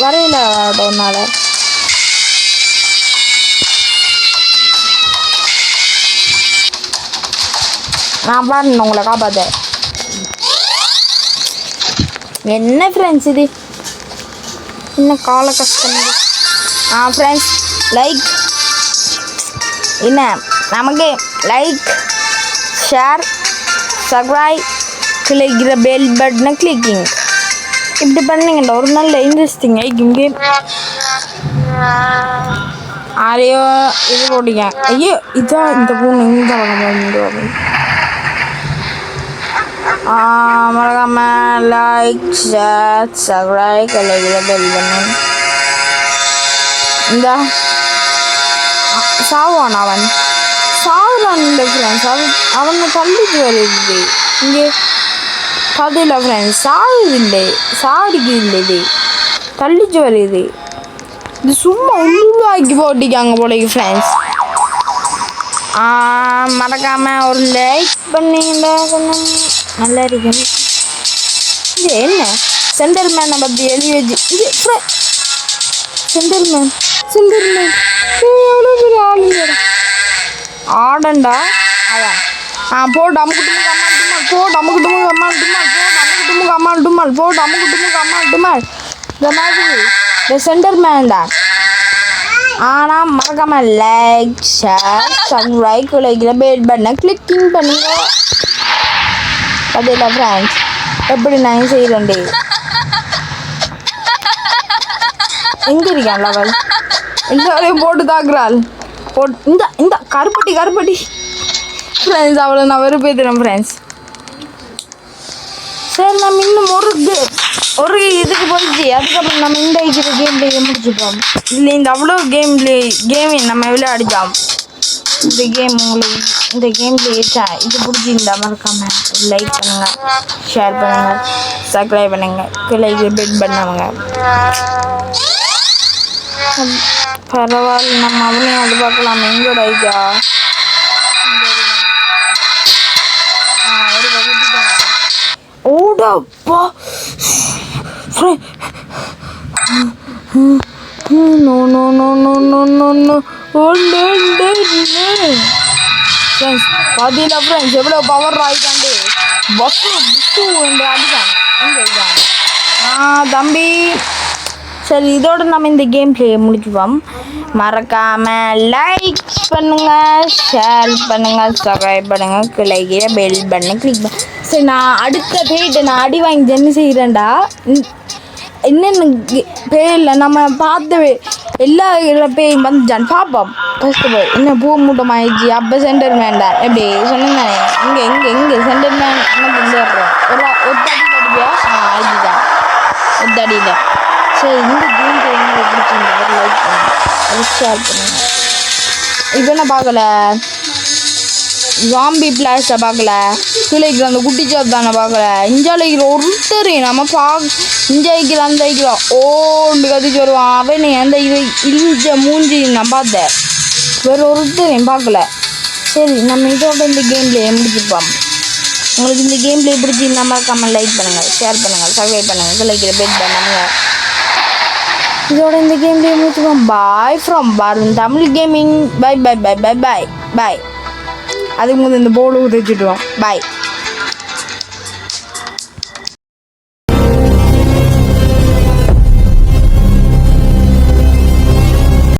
வரையில ஒரு நாள் நான் பாருங்க உங்களை காப்பாற்ற. என்ன ஃப்ரெண்ட்ஸ் இது என்ன கால கஷ்டம் இது. ஃப்ரெண்ட்ஸ் லைக் என்ன நமக்கு லைக் ஷேர் சப்ஸ்கிரைப் கிளிக்கிற பெல் பட்டனை கிளிக்கிங் இப்படி பண்ணிங்கள்ல ஒரு நல்ல இன்ட்ரெஸ்டிங் கேம். ஆரையோ இது போட்டிங்க. ஐயோ இதான் இந்த பூனை இந்த மறக்காம லைக் ஷேர் சப்ஸ்கிரைப் கிளிக்கிற பெல் பட்டன். இந்த சாவான் அவன் சாவுறான் இல்லை ஃப்ரெண்ட்ஸ். அவனை தள்ளிட்டு வருது இங்கே கதையில் ஃப்ரெண்ட்ஸ். சாகுதில்லை சாடிக்குது இல்லை தள்ளிட்டு வருது. இது சும்மா உருவாக்கி போட்டிக்காங்க போலைக்கு ஃப்ரெண்ட்ஸ். மறக்காமல் ஒரு லைக் பண்ணிங்களா கொஞ்சம் நல்லா இருக்கு. இது என்ன சென்டர்மேனை பற்றி எழுதி வச்சு இது சென்டர்மேன் எவ்வளோ பெரிய ஆளுங்க ஆடண்டா. அதான் போட்டு அமுக்குட்டுமு கம்மாள் டுமால் இந்த மாதிரி இந்த சென்டர்மேன் தான். ஆனால் மறக்காமல் லைக் ஷேர் சப்ஸ்கிரைப் கிளிக்கிற பெல் பட்டனை கிளிக்கிங் பண்ணுங்க. அதில் ஃப்ரெண்ட்ஸ் எப்படி நான் செய்கிறேன். எங்கே இருக்கான் லெவல் எல்லாரையும் போட்டு தாக்குறாள். இந்த இந்த கருப்பட்டி ஃப்ரெண்ட்ஸ் அவளை நான் வெறுப்பேற்றுறேன் ஃப்ரெண்ட்ஸ். சரி நம்ம இன்னும் ஒரு இதுக்கு போயிடுச்சு. அதுக்கப்புறம் நம்ம இந்த இருக்கிற கேம்லேயே முடிச்சுப்போம். இல்லை இந்த அவ்வளோ கேம் நம்ம விளையாடிச்சோம். இந்த கேம் உங்களுக்கு இந்த கேம்ல ஏற்றா இது பிடிச்சிருந்தா மறக்காமல் லைக் பண்ணுங்கள், ஷேர் பண்ணுங்கள், சப்ஸ்கிரைப் பண்ணுங்கள், கிளைக்கு பெல் பண்ணுவாங்க. பரவாயில்ல நம்ம அவனையும் அது பார்க்கலாம். எங்கோட ஐயா ஒரு வகுத்துட்டாங்க. ஓடப்பா no no no no no no no பதில ஃப்ரெண்ட்ஸ் எவ்வளோ பவர் ஆகிட்டாண்டு பஸ்ஸு அடிக்கான் எங்கே இருக்கான் தம்பி. சரி இதோட நம்ம இந்த கேம் பிளே முடிச்சுப்போம். மறக்காமல் லைக் பண்ணுங்கள், ஷேர் பண்ணுங்கள், சப்ஸ்கிரைப் பண்ணுங்கள், கிளைக்கிற பெல் பண்ணி கிளிக் பண்ண. சரி நான் அடுத்த போயிட்டு நான் அடி வாங்கி என்ன செய்கிறேன்டா என்னென்ன பேரில் நம்ம பார்த்த எல்லா பேயும் வந்துச்சான் பார்ப்போம். ஃபஸ்ட்டு போய் என்ன பூ மூட்டம் ஆயிடுச்சு. அப்போ சென்டர் மேன்டா எப்படி சொன்னேன் இங்கே சென்டர் மேன் என்ன வந்துடுறோம் ஒரு ஒத்தடி அடிப்பியா ஆயிடுச்சுதான் ஒத்தடியில். சரி இந்த கேம் எங்களுக்கு பிடிச்சிருந்தா ஒரு லைக் பண்ணுங்க, ஷேர் பண்ணுங்க. இப்போ என்ன பார்க்கல ஜாம்பி பிளாஸை பார்க்கல, கிளைக்கிற அந்த குட்டி சாப் தானே பார்க்கல. இஞ்சாலைக்கிற ஒருத்தர் நம்ம இஞ்சாய்க்கிற அந்த வைக்கிறோம் ஓண்டு கத்திச்சு வருவான். அவன் அந்த இது இழிஞ்ச மூஞ்சி நான் பார்த்தேன், வேறு ஒருத்தரையும் பார்க்கல. சரி நம்ம இதோட இந்த கேம் பிளே முடிச்சுப்போம். உங்களுக்கு இந்த கேம் பிளே பிடிச்சிருந்தா மறக்காமல் லைக் பண்ணுங்கள், ஷேர் பண்ணுங்கள், சப்ஸ்கிரைப் பண்ணுங்கள், கிளைக்கிற பெல் பண்ணுங்க. இதோட இந்த கேம் பிளே முடிச்சுப்போம். Bye from Varun Tamil gaming. Bye bye bye bye bye bye. அதுக்கு முதல் இந்த போர்டு உதச்சிடுவோம். பாய்.